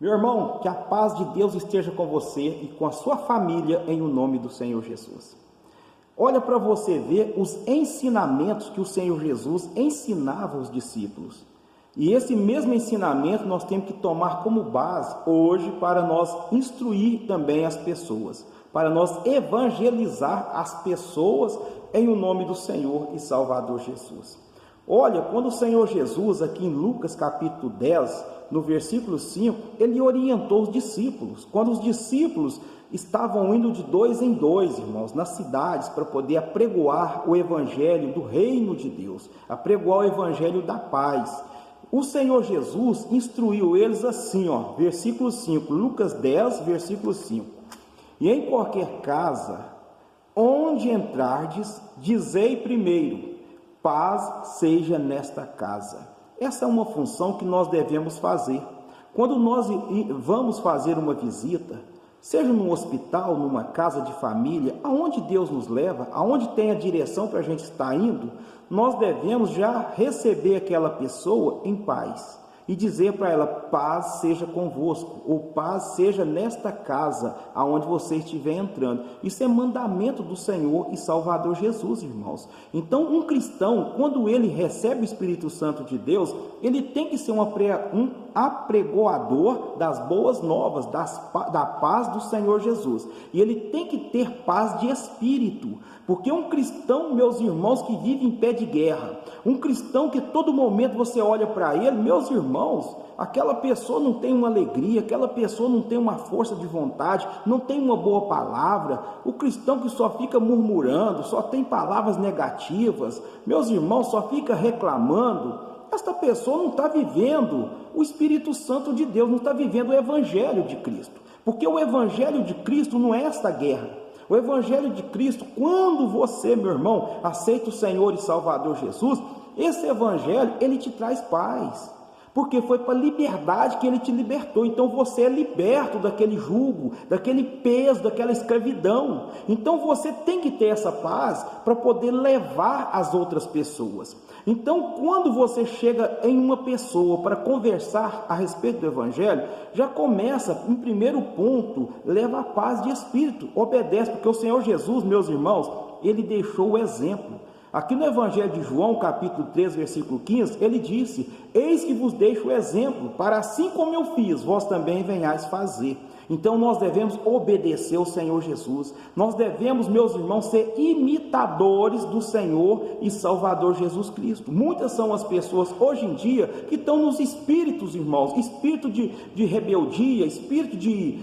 Meu irmão, que a paz de Deus esteja com você e com a sua família em o nome do Senhor Jesus. Olha para você ver os ensinamentos que o Senhor Jesus ensinava aos discípulos. E esse mesmo ensinamento nós temos que tomar como base hoje para nós instruir também as pessoas, para nós evangelizar as pessoas em o nome do Senhor e Salvador Jesus. Olha, quando o Senhor Jesus, aqui em Lucas capítulo 10, no versículo 5, ele orientou os discípulos. Quando os discípulos estavam indo de dois em dois, irmãos, nas cidades, para poder apregoar o evangelho do reino de Deus, apregoar o evangelho da paz. O Senhor Jesus instruiu eles assim, versículo 5, Lucas 10, versículo 5. E em qualquer casa, onde entrardes, dizei primeiro, paz seja nesta casa. Essa é uma função que nós devemos fazer. Quando nós vamos fazer uma visita, seja num hospital, numa casa de família, aonde Deus nos leva, aonde tem a direção para a gente estar indo, nós devemos já receber aquela pessoa em paz e dizer para ela, paz seja convosco, ou paz seja nesta casa, aonde você estiver entrando. Isso é mandamento do Senhor e Salvador Jesus, irmãos. Então, um cristão, quando ele recebe o Espírito Santo de Deus, ele tem que ser um apregoador das boas novas, da paz do Senhor Jesus. E ele tem que ter paz de espírito, porque um cristão, meus irmãos, que vive em pé de guerra, um cristão que todo momento você olha para ele, meus irmãos, aquela pessoa não tem uma alegria, aquela pessoa não tem uma força de vontade, não tem uma boa palavra. O cristão que só fica murmurando, só tem palavras negativas, meus irmãos, só fica reclamando, esta pessoa não está vivendo o Espírito Santo de Deus, não está vivendo o Evangelho de Cristo, porque o Evangelho de Cristo não é esta guerra. O Evangelho de Cristo, quando você, meu irmão, aceita o Senhor e Salvador Jesus, esse Evangelho, ele te traz paz, porque foi para a liberdade que ele te libertou. Então você é liberto daquele jugo, daquele peso, daquela escravidão. Então você tem que ter essa paz para poder levar as outras pessoas. Então, quando você chega em uma pessoa para conversar a respeito do Evangelho, já começa, em primeiro ponto, leva a paz de espírito, obedece, porque o Senhor Jesus, meus irmãos, ele deixou o exemplo. Aqui no Evangelho de João, capítulo 3, versículo 15, ele disse, eis que vos deixo o exemplo, para assim como eu fiz, vós também venhais fazer. Então nós devemos obedecer ao Senhor Jesus, nós devemos, meus irmãos, ser imitadores do Senhor e Salvador Jesus Cristo. Muitas são as pessoas hoje em dia que estão nos espíritos, irmãos, espírito de rebeldia, espírito de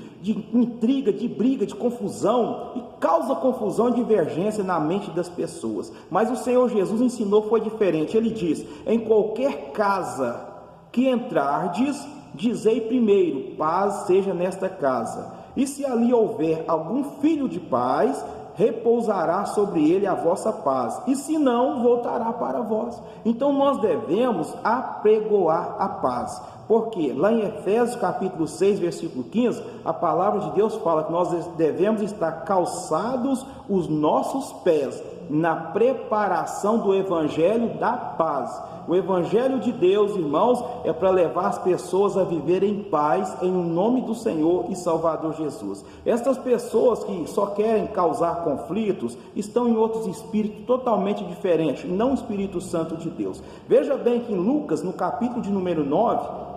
intriga, de briga, de confusão, e causa confusão e divergência na mente das pessoas. Mas o Senhor Jesus ensinou, foi diferente. Ele diz, em qualquer casa que entrardes, dizei primeiro, paz seja nesta casa. E se ali houver algum filho de paz, repousará sobre ele a vossa paz, e se não, voltará para vós. Então nós devemos apregoar a paz, porque lá em Efésios capítulo 6, versículo 15, a palavra de Deus fala que nós devemos estar calçados os nossos pés na preparação do Evangelho da paz. O Evangelho de Deus, irmãos, é para levar as pessoas a viverem em paz em nome do Senhor e Salvador Jesus. Estas pessoas que só querem causar conflitos estão em outros espíritos totalmente diferentes, não o Espírito Santo de Deus. Veja bem que em Lucas, no capítulo de número 9,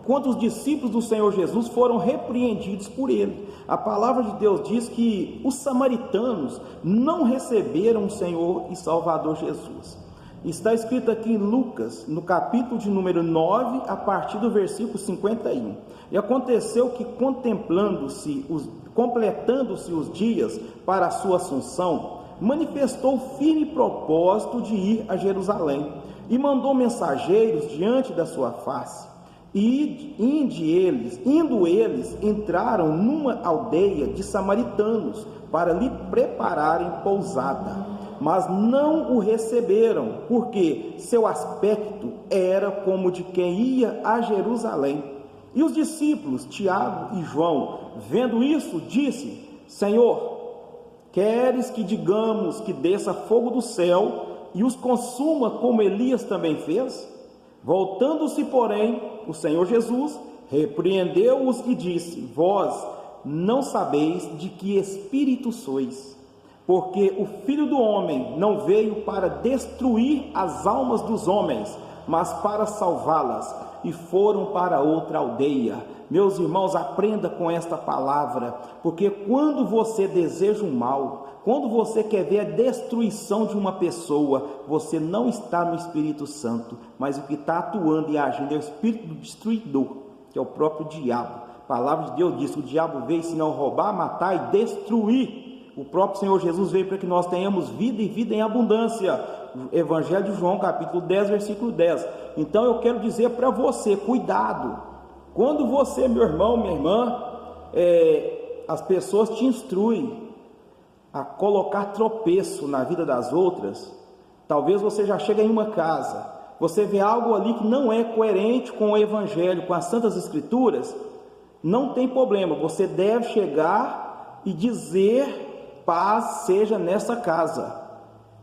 quando os discípulos do Senhor Jesus foram repreendidos por ele, a palavra de Deus diz que os samaritanos não receberam o Senhor e Salvador Jesus. Está escrito aqui em Lucas, no capítulo de número 9, a partir do versículo 51. E aconteceu que, completando-se os dias para a sua assunção, manifestou firme propósito de ir a Jerusalém, e mandou mensageiros diante da sua face. E indo eles, entraram numa aldeia de samaritanos, para lhe prepararem pousada. Mas não o receberam, porque seu aspecto era como de quem ia a Jerusalém. E os discípulos, Tiago e João, vendo isso, disse, Senhor, queres que digamos que desça fogo do céu e os consuma como Elias também fez? Voltando-se, porém, o Senhor Jesus repreendeu-os e disse: vós não sabeis de que espírito sois, porque o Filho do Homem não veio para destruir as almas dos homens, mas para salvá-las. E foram para outra aldeia. Meus irmãos, aprenda com esta palavra, porque quando você deseja o mal, quando você quer ver a destruição de uma pessoa, você não está no Espírito Santo, mas o que está atuando e agindo é o espírito do destruidor, que é o próprio diabo. A palavra de Deus diz que o diabo veio senão roubar, matar e destruir. O próprio Senhor Jesus veio para que nós tenhamos vida e vida em abundância. Evangelho de João, capítulo 10, versículo 10. Então eu quero dizer para você, cuidado. Quando você, meu irmão, minha irmã, as pessoas te instruem a colocar tropeço na vida das outras, talvez você já chega em uma casa, você vê algo ali que não é coerente com o Evangelho, com as Santas Escrituras, não tem problema, você deve chegar e dizer: paz seja nessa casa.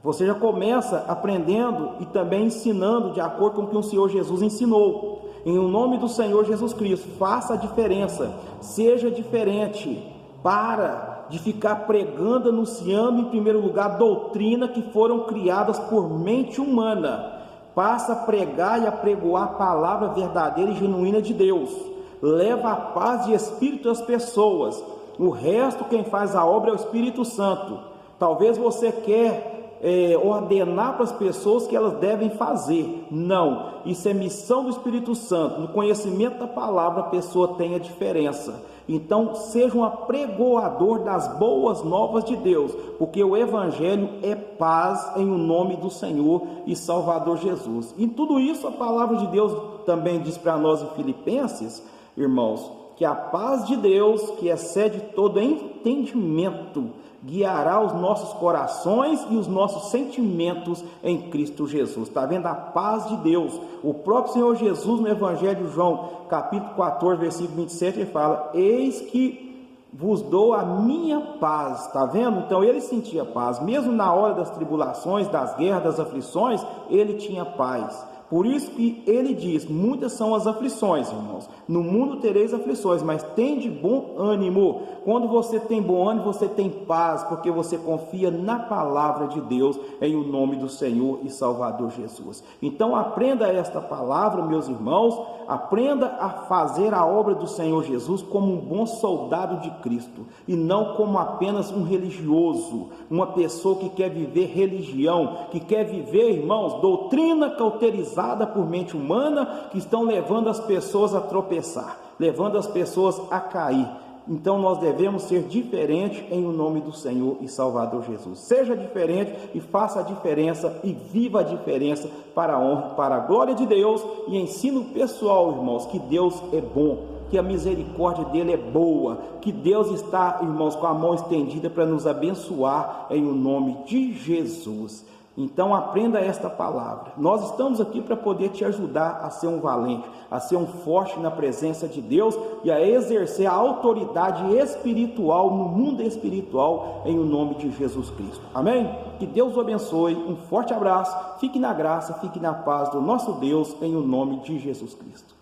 Você já começa aprendendo e também ensinando de acordo com o que o Senhor Jesus ensinou. Em nome do Senhor Jesus Cristo, faça a diferença, seja diferente, para de ficar pregando, anunciando em primeiro lugar doutrina que foram criadas por mente humana. Passa a pregar e apregoar a palavra verdadeira e genuína de Deus. Leva a paz de espírito às pessoas. O resto, quem faz a obra é o Espírito Santo. Talvez você quer ordenar para as pessoas que elas devem fazer. Não, isso é missão do Espírito Santo. No conhecimento da palavra, a pessoa tem a diferença. Então, seja um apregoador das boas novas de Deus, porque o Evangelho é paz em o nome do Senhor e Salvador Jesus. E tudo isso a palavra de Deus também diz para nós em Filipenses, irmãos, que a paz de Deus, que excede todo entendimento, guiará os nossos corações e os nossos sentimentos em Cristo Jesus. Está vendo? A paz de Deus. O próprio Senhor Jesus, no Evangelho de João, capítulo 14, versículo 27, ele fala: eis que vos dou a minha paz. Está vendo? Então ele sentia paz, mesmo na hora das tribulações, das guerras, das aflições, ele tinha paz. Por isso que ele diz: muitas são as aflições, irmãos. No mundo tereis aflições, mas tende bom ânimo. Quando você tem bom ânimo, você tem paz, porque você confia na palavra de Deus, em o nome do Senhor e Salvador Jesus. Então aprenda esta palavra, meus irmãos. Aprenda a fazer a obra do Senhor Jesus como um bom soldado de Cristo, e não como apenas um religioso, uma pessoa que quer viver religião, que quer viver, irmãos, doutrina cauterizada por mente humana, que estão levando as pessoas a tropeçar, levando as pessoas a cair. Então nós devemos ser diferentes em o nome do Senhor e Salvador Jesus. Seja diferente e faça a diferença e viva a diferença para a honra, para a glória de Deus. E ensino pessoal, irmãos, que Deus é bom, que a misericórdia dele é boa, que Deus está, irmãos, com a mão estendida para nos abençoar em o nome de Jesus. Então aprenda esta palavra. Nós estamos aqui para poder te ajudar a ser um valente, a ser um forte na presença de Deus e a exercer a autoridade espiritual no mundo espiritual em o nome de Jesus Cristo. Amém? Que Deus o abençoe. Um forte abraço. Fique na graça, fique na paz do nosso Deus em o nome de Jesus Cristo.